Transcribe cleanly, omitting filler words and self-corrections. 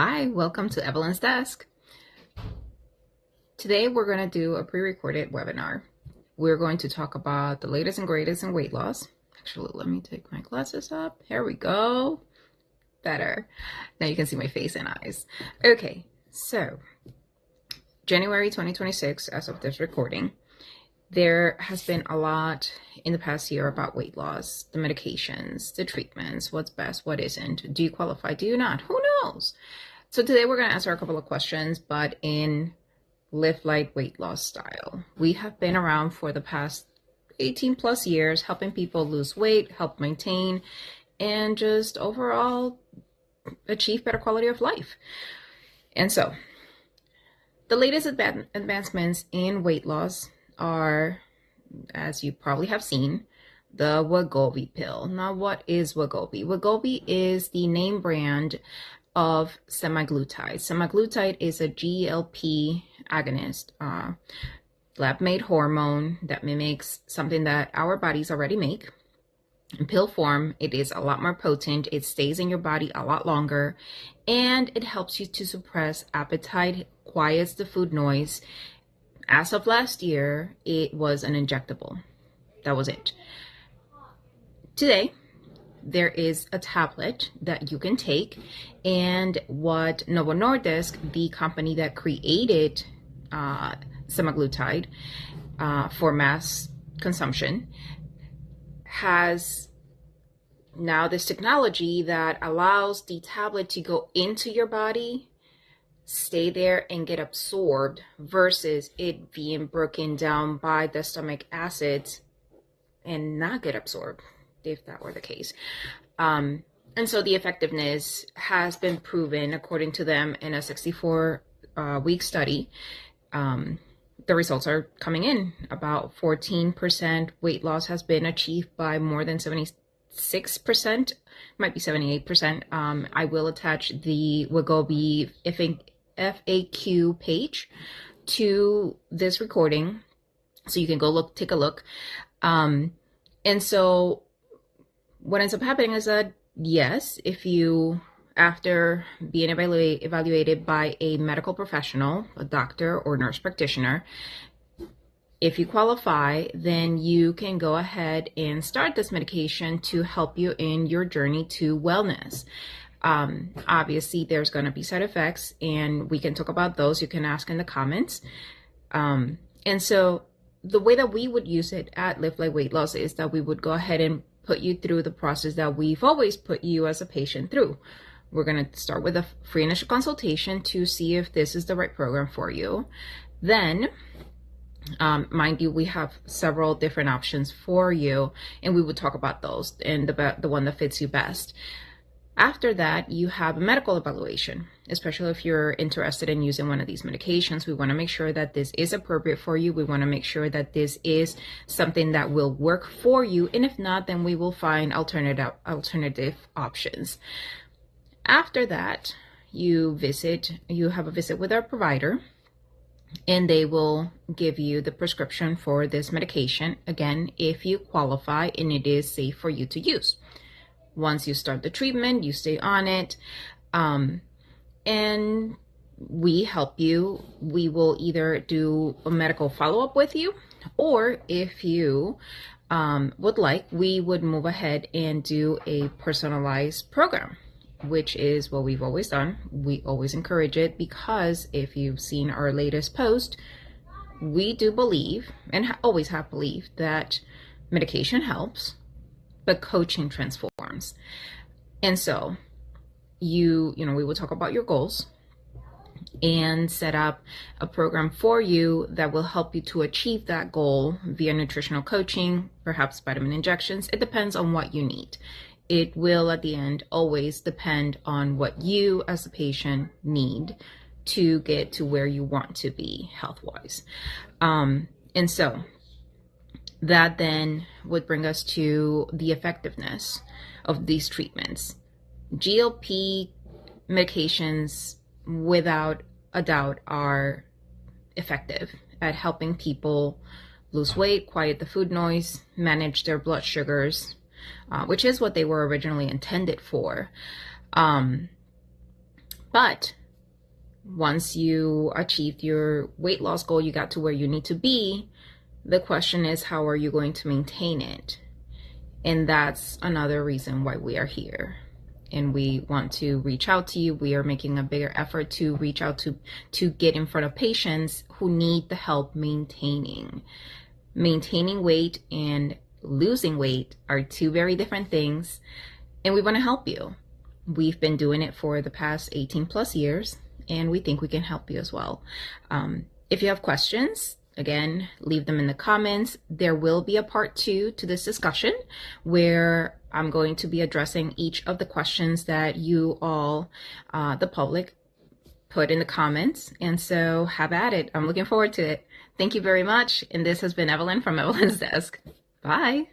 Hi, welcome to Evelyn's Desk. Today we're going to do a pre-recorded webinar. We're going to talk about the latest and greatest in weight loss. Actually, let me take my glasses up. Here we go. Better. Now you can see my face and eyes. Okay, so January 2026, as of this recording, there has been a lot in the past year about weight loss, the medications, the treatments, what's best, what isn't. Do you qualify? Do you not? Who knows? So today we're going to answer a couple of questions, but in LivLight weight loss style. We have been around for the past 18 plus years, helping people lose weight, help maintain, and just overall achieve better quality of life. And so the latest advancements in weight loss are, as you probably have seen, the Wegovy pill. Now, what is Wegovy? Wegovy is the name brand of semaglutide. Semaglutide is a GLP agonist, lab-made hormone that mimics something that our bodies already make. In pill form, it is a lot more potent. It stays in your body a lot longer, and it helps you to suppress appetite, quiets the food noise. As of last year, it was an injectable. That was it. Today, there is a tablet that you can take, and what Novo Nordisk, the company that created semaglutide for mass consumption, has now this technology that allows the tablet to go into your body, stay there, and get absorbed versus it being broken down by the stomach acids and not get absorbed, if that were the case. And so the effectiveness has been proven, according to them, in a 64-week study. The results are coming in. About 14% weight loss has been achieved by more than 76%, might be 78%. I will attach the Wegovy FAQ page to this recording, so you can go take a look. And so what ends up happening is that, yes, if you, after being evaluated by a medical professional, a doctor or nurse practitioner, if you qualify, then you can go ahead and start this medication to help you in your journey to wellness. Obviously, there's going to be side effects, and we can talk about those. You can ask in the comments. And so the way that we would use it at LivLight Weight Loss is that we would go ahead and put you through the process that we've always put you as a patient through. We're going to start with a free initial consultation to see if this is the right program for you. Then, mind you, we have several different options for you, and we would talk about those and the one that fits you best. After that, you have a medical evaluation, especially if you're interested in using one of these medications. We want to make sure that this is appropriate for you. We want to make sure that this is something that will work for you. And if not, then we will find alternative options. After that, you have a visit with our provider, and they will give you the prescription for this medication, again, if you qualify and it is safe for you to use. Once you start the treatment, you stay on it, and we help you. We will either do a medical follow-up with you, or if you would like, we would move ahead and do a personalized program, which is what we've always done. We always encourage it because if you've seen our latest post, we do believe, and always have believed, that medication helps, but coaching transforms. And so we will talk about your goals and set up a program for you that will help you to achieve that goal via nutritional coaching, perhaps vitamin injections. It depends on what you need. It will, at the end, always depend on what you as a patient need to get to where you want to be health-wise. And so that then would bring us to the effectiveness of these treatments. GLP medications, without a doubt, are effective at helping people lose weight, quiet the food noise, manage their blood sugars, which is what they were originally intended for. But once you achieved your weight loss goal, you got to where you need to be, the question is, how are you going to maintain it? And that's another reason why we are here. And we want to reach out to you. We are making a bigger effort to reach out to get in front of patients who need the help maintaining. Maintaining weight and losing weight are two very different things, and we want to help you. We've been doing it for the past 18 plus years, and we think we can help you as well. If you have questions, again, leave them in the comments. There will be a part 2 to this discussion where I'm going to be addressing each of the questions that you all, the public, put in the comments. And so have at it. I'm looking forward to it. Thank you very much. And this has been Evelyn from Evelyn's Desk. Bye.